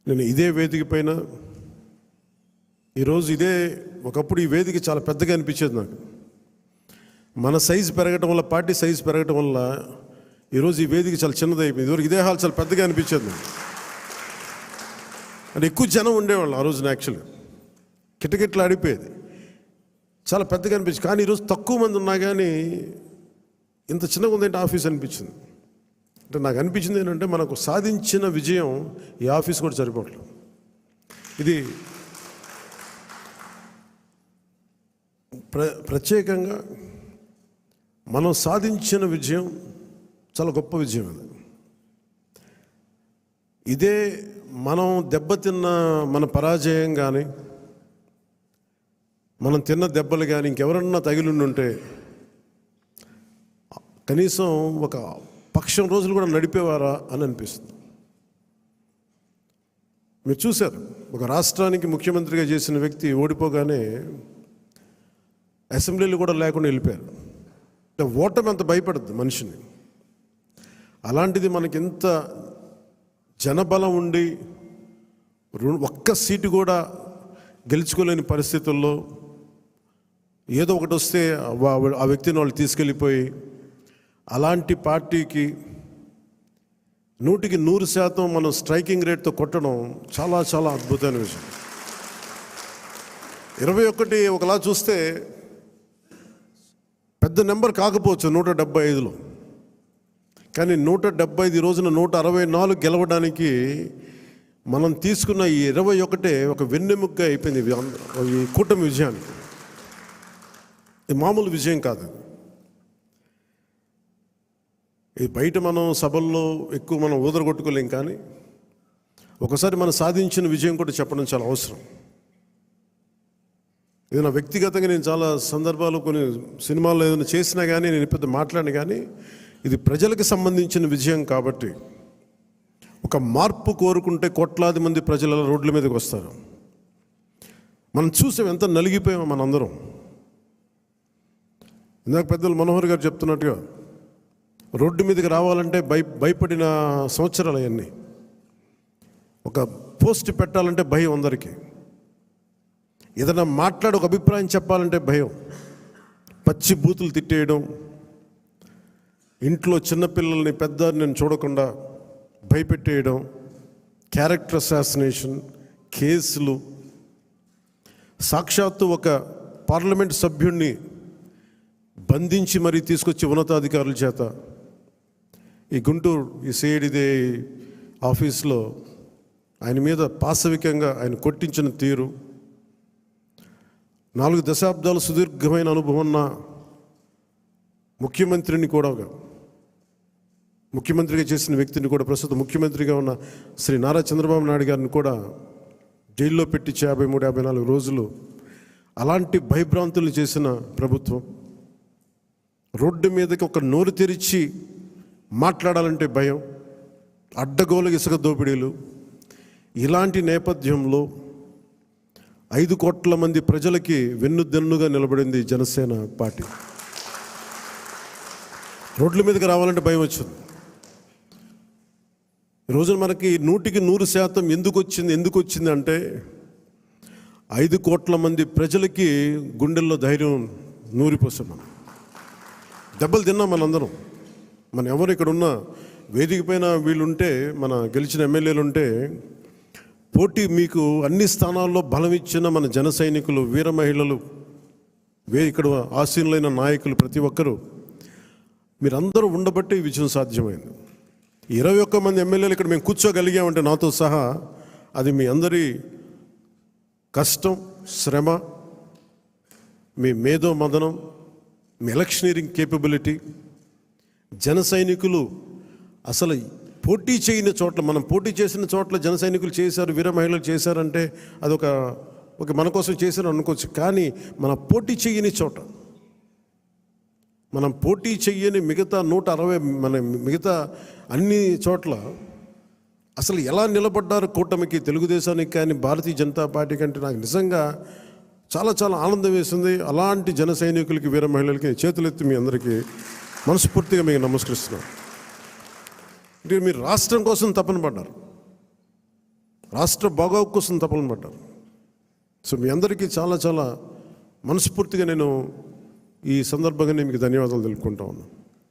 నేను ఇదే వేదిక పైన ఈరోజు ఒకప్పుడు ఈ వేదిక చాలా పెద్దగా అనిపించేది నాకు. మన సైజు పెరగటం వల్ల, పార్టీ సైజు పెరగటం వల్ల ఈరోజు ఈ వేదిక చాలా చిన్నదైపోయింది. ఇదివరకు ఇదే హాల్ చాలా పెద్దగా అనిపించేది నాకు. అంటే ఎక్కువ జనం ఉండేవాళ్ళు ఆ రోజున. యాక్చువల్గా కిటకిట్లు ఆడిపోయేది, చాలా పెద్దగా అనిపించింది. కానీ ఈరోజు తక్కువ మంది ఉన్నా కానీ ఇంత చిన్నగా ఉందంటే ఆఫీస్ అనిపించింది. అంటే నాకు అనిపించింది ఏంటంటే, మనకు సాధించిన విజయం ఈ ఆఫీస్ కూడా సరిపోవట్లేదు. ఇది ప్రత్యేకంగా మనం సాధించిన విజయం చాలా గొప్ప విజయం. అది ఇదే మనం దెబ్బతిన్న మన పరాజయం కానీ, మనం తిన్న దెబ్బలు కానీ ఇంకెవరన్నా తగిలిండుంటే కనీసం ఒక పక్షం రోజులు కూడా నడిపేవారా అని అనిపిస్తుంది. మీరు చూశారు, ఒక రాష్ట్రానికి ముఖ్యమంత్రిగా చేసిన వ్యక్తి ఓడిపోగానే అసెంబ్లీలు కూడా లేకుండా వెళ్ళిపోయారు. అంటే ఓటమి అంత భయపడద్దు మనిషిని. అలాంటిది మనకి ఎంత జనబలం ఉండి ఒక్క సీటు కూడా గెలుచుకోలేని పరిస్థితుల్లో ఏదో ఒకటి వస్తే ఆ వ్యక్తిని వాళ్ళు తీసుకెళ్ళిపోయి, అలాంటి పార్టీకి 100% మనం స్ట్రైకింగ్ రేట్తో కొట్టడం చాలా చాలా అద్భుతమైన విషయం. 21 ఒకలా చూస్తే పెద్ద నెంబర్ కాకపోవచ్చు 175లో, కానీ 175 రోజున 164 గెలవడానికి మనం తీసుకున్న ఈ 21 ఒక వెన్నెముకగా అయిపోయింది ఈ కూటమి విజయానికి. ఇది మామూలు విజయం కాదు. ఇది బయట మనం సభల్లో ఎక్కువ మనం ఊదరగొట్టుకోలేం, కానీ ఒకసారి మనం సాధించిన విజయం కూడా చెప్పడం చాలా అవసరం. ఇది నా వ్యక్తిగతంగా నేను చాలా సందర్భాలు కొన్ని సినిమాల్లో ఏదైనా చేసినా కానీ, నేను పెద్ద మాట్లాడిన కానీ, ఇది ప్రజలకు సంబంధించిన విజయం కాబట్టి ఒక మార్పు కోరుకుంటే కోట్లాది మంది ప్రజల రోడ్ల మీదకి వస్తారు. మనం చూసాం ఎంత నలిగిపోయామో మనందరం. ఇందాక పెద్దలు మనోహర్ గారు చెప్తున్నట్టుగా రోడ్డు మీదకి రావాలంటే భయపడిన సంవత్సరాలు అవన్నీ. ఒక పోస్ట్ పెట్టాలంటే భయం అందరికీ. ఏదైనా మాట్లాడి ఒక అభిప్రాయం చెప్పాలంటే భయం. పచ్చి బూతులు తిట్టేయడం, ఇంట్లో చిన్నపిల్లల్ని పెద్దని చూడకుండా భయపెట్టేయడం, క్యారెక్టర్ అసాసినేషన్ కేసులు, సాక్షాత్తు ఒక పార్లమెంట్ సభ్యుడిని బంధించి మరీ తీసుకొచ్చి ఉన్నతాధికారుల చేత ఈ గుంటూరు ఈ సిఐడిదే ఆఫీస్లో ఆయన మీద పాశవికంగా ఆయన కొట్టించిన తీరు, 4 దశాబ్దాలు సుదీర్ఘమైన అనుభవం ఉన్న ముఖ్యమంత్రిని కూడా, ముఖ్యమంత్రిగా చేసిన వ్యక్తిని కూడా, ప్రస్తుతం ముఖ్యమంత్రిగా ఉన్న శ్రీ నారా చంద్రబాబు నాయుడు గారిని కూడా జైల్లో పెట్టి 53-54 రోజులు అలాంటి భయభ్రాంతులు చేసిన ప్రభుత్వం. రోడ్డు మీదకి ఒక నోరు తెరిచి మాట్లాడాలంటే భయం, అడ్డగోలు ఇసుక దోపిడీలు. ఇలాంటి నేపథ్యంలో 5 కోట్ల మంది ప్రజలకి వెన్నుదన్నుగా నిలబడింది జనసేన పార్టీ. రోడ్ల మీదకి రావాలంటే భయం వచ్చింది. ఈరోజు మనకి 100% ఎందుకు వచ్చింది అంటే, 5 కోట్ల మంది ప్రజలకి గుండెల్లో ధైర్యం నూరిపోసాం. మనం దెబ్బలు తిన్నాం మనందరం. మన ఎవరు ఇక్కడ ఉన్న వేదిక పైన వీళ్ళుంటే, మన గెలిచిన ఎమ్మెల్యేలు ఉంటే, పోటీ మీకు అన్ని స్థానాల్లో బలం ఇచ్చిన మన జన సైనికులు, వీర మహిళలు, ఇక్కడ ఆసీనులైన నాయకులు, ప్రతి ఒక్కరూ మీరందరూ ఉండబట్టి విజయం సాధ్యమైంది. 21 మంది ఎమ్మెల్యేలు ఇక్కడ మేము కూర్చోగలిగామంటే నాతో సహా, అది మీ అందరి కష్టం, శ్రమ, మీ మేధో మదనం, మీ ఎలక్షనీరింగ్ కేపబిలిటీ. జన సైనికులు అసలు పోటీ చేయని చోట్ల, మనం పోటీ చేసిన చోట్ల జన సైనికులు చేశారు, వీర మహిళలు చేశారంటే అదొక మన కోసం చేశారు అనుకోవచ్చు. కానీ మన పోటీ చేయని చోట, మనం పోటీ చెయ్యని మిగతా 160 మన మిగతా అన్ని చోట్ల అసలు ఎలా నిలబడ్డారు కూటమికి, తెలుగుదేశానికి కానీ భారతీయ జనతా పార్టీ కంటే నాకు నిజంగా చాలా చాలా ఆనందం వేసింది. అలాంటి జన సైనికులకి, వీర మహిళలకి చేతులెత్తి మీ అందరికీ మనస్ఫూర్తిగా మీకు నమస్కరిస్తున్నాను. మీరు రాష్ట్రం కోసం తపన పడ్డారు. రాష్ట్ర బాగోగు కోసం తపన పడ్డారు. సో మీ అందరికీ చాలా చాలా మనస్ఫూర్తిగా నేను ఈ సందర్భంగా నేను మీకు ధన్యవాదాలు తెలుపుకుంటా ఉన్నాను.